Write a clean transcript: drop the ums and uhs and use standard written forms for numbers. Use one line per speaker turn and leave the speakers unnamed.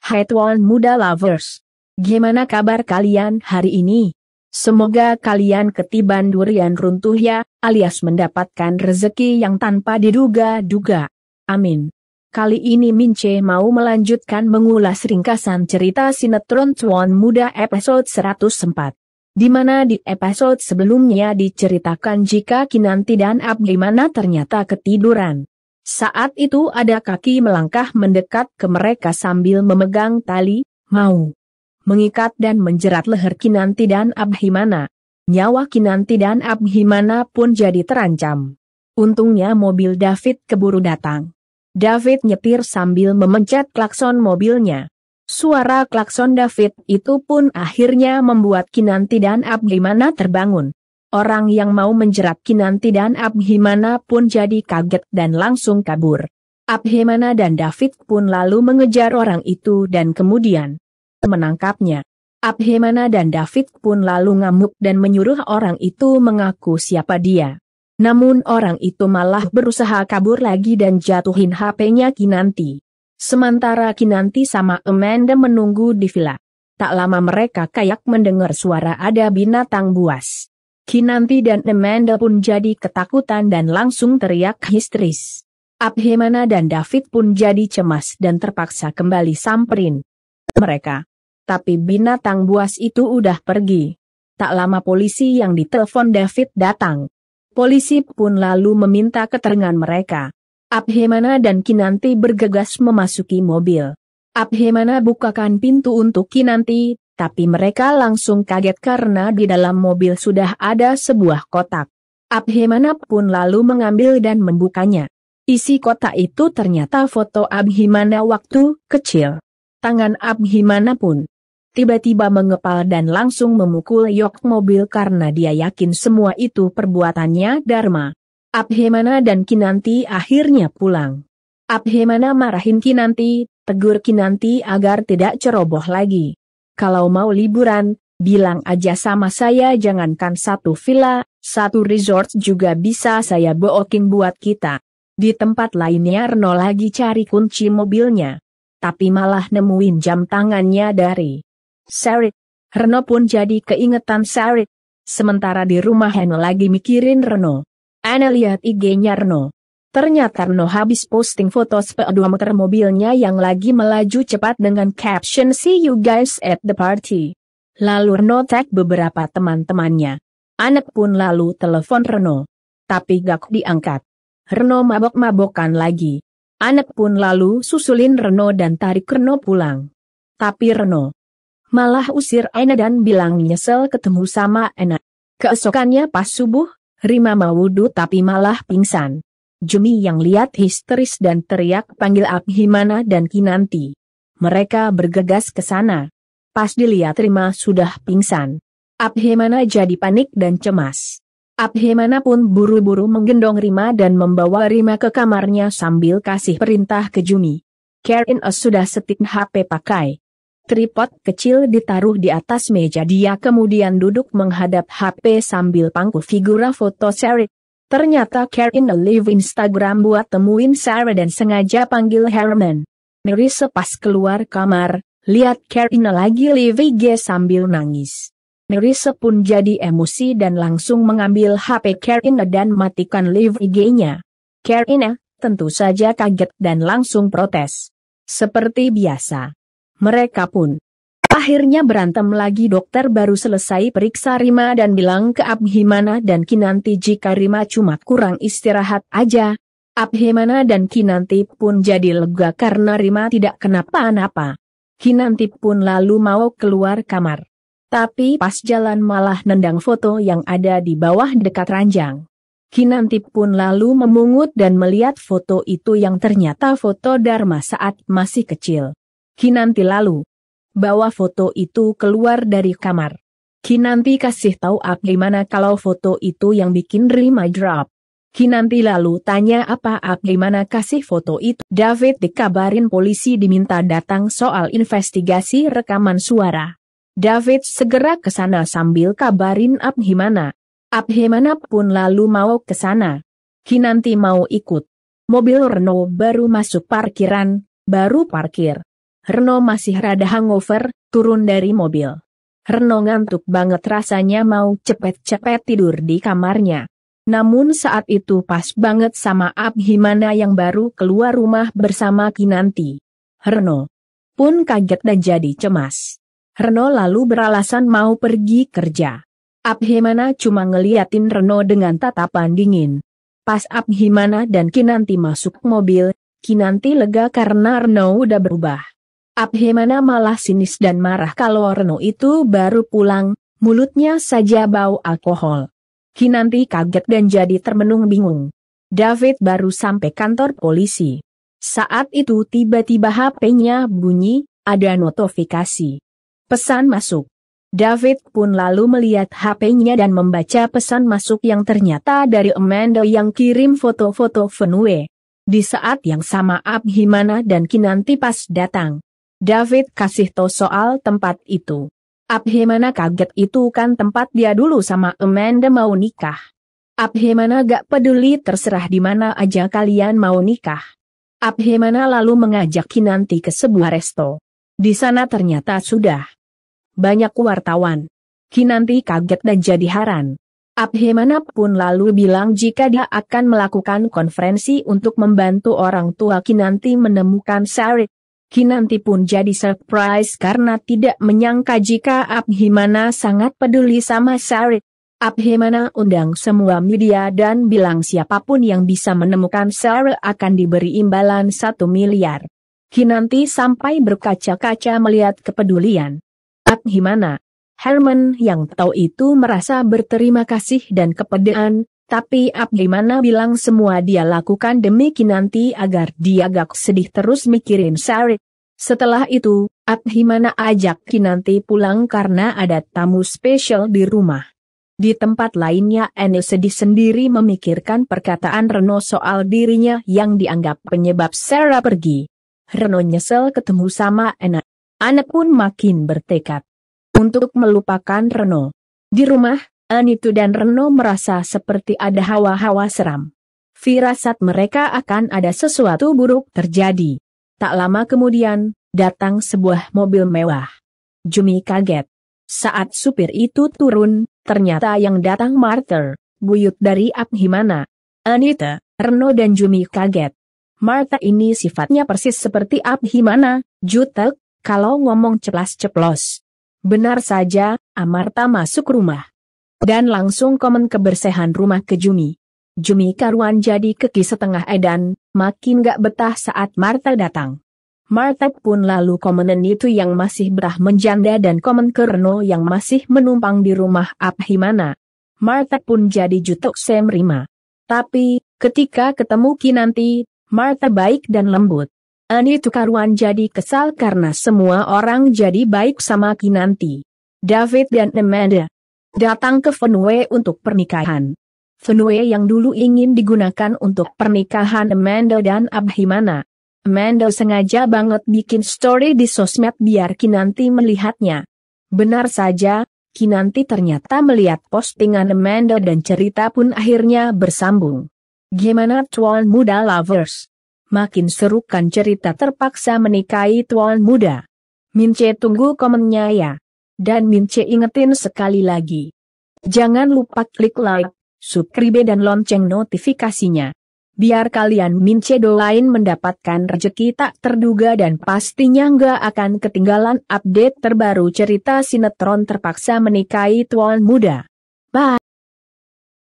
Hai Tuan Muda Lovers. Gimana kabar kalian hari ini? Semoga kalian ketiban durian runtuh ya, alias mendapatkan rezeki yang tanpa diduga-duga. Amin. Kali ini Mince mau melanjutkan mengulas ringkasan cerita sinetron Tuan Muda episode 104. Di mana di episode sebelumnya diceritakan jika Kinanti dan Abhimana ternyata ketiduran. Saat itu ada kaki melangkah mendekat ke mereka sambil memegang tali, mau mengikat dan menjerat leher Kinanti dan Abhimana. Nyawa Kinanti dan Abhimana pun jadi terancam. Untungnya mobil David keburu datang. David nyetir sambil memencet klakson mobilnya. Suara klakson David itu pun akhirnya membuat Kinanti dan Abhimana terbangun. Orang yang mau menjerat Kinanti dan Abhimana pun jadi kaget dan langsung kabur. Abhimana dan David pun lalu mengejar orang itu dan kemudian menangkapnya. Abhimana dan David pun lalu ngamuk dan menyuruh orang itu mengaku siapa dia. Namun orang itu malah berusaha kabur lagi dan jatuhin HP-nya Kinanti. Sementara Kinanti sama Amanda menunggu di villa. Tak lama mereka kayak mendengar suara ada binatang buas. Kinanti dan Amanda pun jadi ketakutan dan langsung teriak histeris. Abhimana dan David pun jadi cemas dan terpaksa kembali samperin mereka. Tapi binatang buas itu udah pergi. Tak lama polisi yang ditelepon David datang. Polisi pun lalu meminta keterangan mereka. Abhimana dan Kinanti bergegas memasuki mobil. Abhimana bukakan pintu untuk Kinanti, tapi mereka langsung kaget karena di dalam mobil sudah ada sebuah kotak. Abhimana pun lalu mengambil dan membukanya. Isi kotak itu ternyata foto Abhimana waktu kecil. Tangan Abhimana pun tiba-tiba mengepal dan langsung memukul yok mobil karena dia yakin semua itu perbuatannya Dharma. Abhimana dan Kinanti akhirnya pulang. Abhimana marahin Kinanti, tegur Kinanti agar tidak ceroboh lagi. Kalau mau liburan, bilang aja sama saya, jangankan satu villa, satu resort juga bisa saya booking buat kita. Di tempat lainnya Reno lagi cari kunci mobilnya. Tapi malah nemuin jam tangannya dari Sarit. Reno pun jadi keingetan Sarit. Sementara di rumah Reno lagi mikirin Reno. Ana lihat IG-nya Reno. Ternyata Reno habis posting foto speedometer mobilnya yang lagi melaju cepat dengan caption "See you guys at the party". Lalu Reno tag beberapa teman-temannya. Anak pun lalu telepon Reno. Tapi gak diangkat. Reno mabok-mabokan lagi. Anak pun lalu susulin Reno dan tarik Reno pulang. Tapi Reno malah usir Ana dan bilang nyesel ketemu sama Ana. Keesokannya pas subuh, Rima mau wudhu tapi malah pingsan. Jumi yang lihat histeris dan teriak panggil Abhimana dan Kinanti. Mereka bergegas ke sana. Pas dilihat Rima sudah pingsan. Abhimana jadi panik dan cemas. Abhimana pun buru-buru menggendong Rima dan membawa Rima ke kamarnya sambil kasih perintah ke Jumi. Karin sudah seting HP pakai tripod kecil ditaruh di atas meja, dia kemudian duduk menghadap HP sambil pangku figura foto Sarit. Ternyata Karin live Instagram buat temuin Sarah dan sengaja panggil Herman. Nerissa pas keluar kamar, lihat Karin lagi live IG sambil nangis. Nerissa pun jadi emosi dan langsung mengambil HP Karin dan matikan live IG-nya. Karin tentu saja kaget dan langsung protes. Seperti biasa. Mereka pun akhirnya berantem lagi. Dokter baru selesai periksa Rima dan bilang ke Abhimana dan Kinanti jika Rima cuma kurang istirahat aja. Abhimana dan Kinanti pun jadi lega karena Rima tidak kenapa-napa. Kinanti pun lalu mau keluar kamar. Tapi pas jalan malah nendang foto yang ada di bawah dekat ranjang. Kinanti pun lalu memungut dan melihat foto itu yang ternyata foto Dharma saat masih kecil. Kinanti lalu bawa foto itu keluar dari kamar. Kinanti kasih tahu Abhimana kalau foto itu yang bikin Rima drop. Kinanti lalu tanya apa Abhimana kasih foto itu. David dikabarin polisi diminta datang soal investigasi rekaman suara. David segera ke sana sambil kabarin Abhimana. Abhimana pun lalu mau ke sana. Kinanti mau ikut. Mobil Renault baru masuk parkiran, baru parkir. Reno masih rada hangover, turun dari mobil. Reno ngantuk banget rasanya mau cepet-cepet tidur di kamarnya. Namun saat itu pas banget sama Abhimana yang baru keluar rumah bersama Kinanti. Reno pun kaget dan jadi cemas. Reno lalu beralasan mau pergi kerja. Abhimana cuma ngeliatin Reno dengan tatapan dingin. Pas Abhimana dan Kinanti masuk mobil, Kinanti lega karena Reno udah berubah. Abhimana malah sinis dan marah kalau Reno itu baru pulang, mulutnya saja bau alkohol. Kinanti kaget dan jadi termenung bingung. David baru sampai kantor polisi. Saat itu tiba-tiba HP-nya bunyi, ada notifikasi. Pesan masuk. David pun lalu melihat HP-nya dan membaca pesan masuk yang ternyata dari Amanda yang kirim foto-foto Fenway. Di saat yang sama Abhimana dan Kinanti pas datang. David kasih tahu soal tempat itu. Abhimana kaget, itu kan tempat dia dulu sama Amanda mau nikah. Abhimana gak peduli, terserah di mana aja kalian mau nikah. Abhimana lalu mengajak Kinanti ke sebuah resto. Di sana ternyata sudah banyak wartawan. Kinanti kaget dan jadi heran. Abhimana pun lalu bilang jika dia akan melakukan konferensi untuk membantu orang tua Kinanti menemukan Sarit. Kinanti pun jadi surprise karena tidak menyangka jika Abhimana sangat peduli sama Sarit. Abhimana undang semua media dan bilang siapapun yang bisa menemukan Sarit akan diberi imbalan 1 miliar. Kinanti sampai berkaca-kaca melihat kepedulian Abhimana. Herman yang tahu itu merasa berterima kasih dan kepedean, tapi Abhimana bilang semua dia lakukan demi Kinanti agar dia gak sedih terus mikirin Sarit. Setelah itu, Abhimana ajak Kinanti pulang karena ada tamu spesial di rumah. Di tempat lainnya Anil sedih sendiri memikirkan perkataan Reno soal dirinya yang dianggap penyebab Sarah pergi. Reno nyesel ketemu sama anak. Anak pun makin bertekad untuk melupakan Reno. Di rumah, Anitu dan Reno merasa seperti ada hawa-hawa seram. Firasat mereka akan ada sesuatu buruk terjadi. Tak lama kemudian, datang sebuah mobil mewah. Jumi kaget. Saat supir itu turun, ternyata yang datang Martha, buyut dari Abhimana. Anita, Reno dan Jumi kaget. Martha ini sifatnya persis seperti Abhimana, jutek, kalau ngomong ceplas-ceplos. Benar saja, Amarta masuk rumah. Dan langsung komen kebersihan rumah ke Jumi. Jumi karuan jadi keki setengah edan, makin gak betah saat Martha datang. Martha pun lalu komenin itu yang masih berah menjanda dan komen ke Reno yang masih menumpang di rumah Abhimana. Martha pun jadi jutek semrima. Tapi, ketika ketemu Kinanti, Martha baik dan lembut. Anitu karuan jadi kesal karena semua orang jadi baik sama Kinanti. David dan Amanda datang ke Fenway untuk pernikahan. Fenway yang dulu ingin digunakan untuk pernikahan Amanda dan Abhimana. Amanda sengaja banget bikin story di sosmed biar Kinanti melihatnya. Benar saja, Kinanti ternyata melihat postingan Amanda dan cerita pun akhirnya bersambung. Gimana Tuan Muda Lovers? Makin seru kan cerita terpaksa menikahi Tuan Muda? Mince tunggu komennya ya. Dan Mince ingetin sekali lagi. Jangan lupa klik like, subscribe dan lonceng notifikasinya. Biar kalian Mince doain mendapatkan rezeki tak terduga dan pastinya nggak akan ketinggalan update terbaru cerita sinetron terpaksa menikahi Tuan Muda. Bye.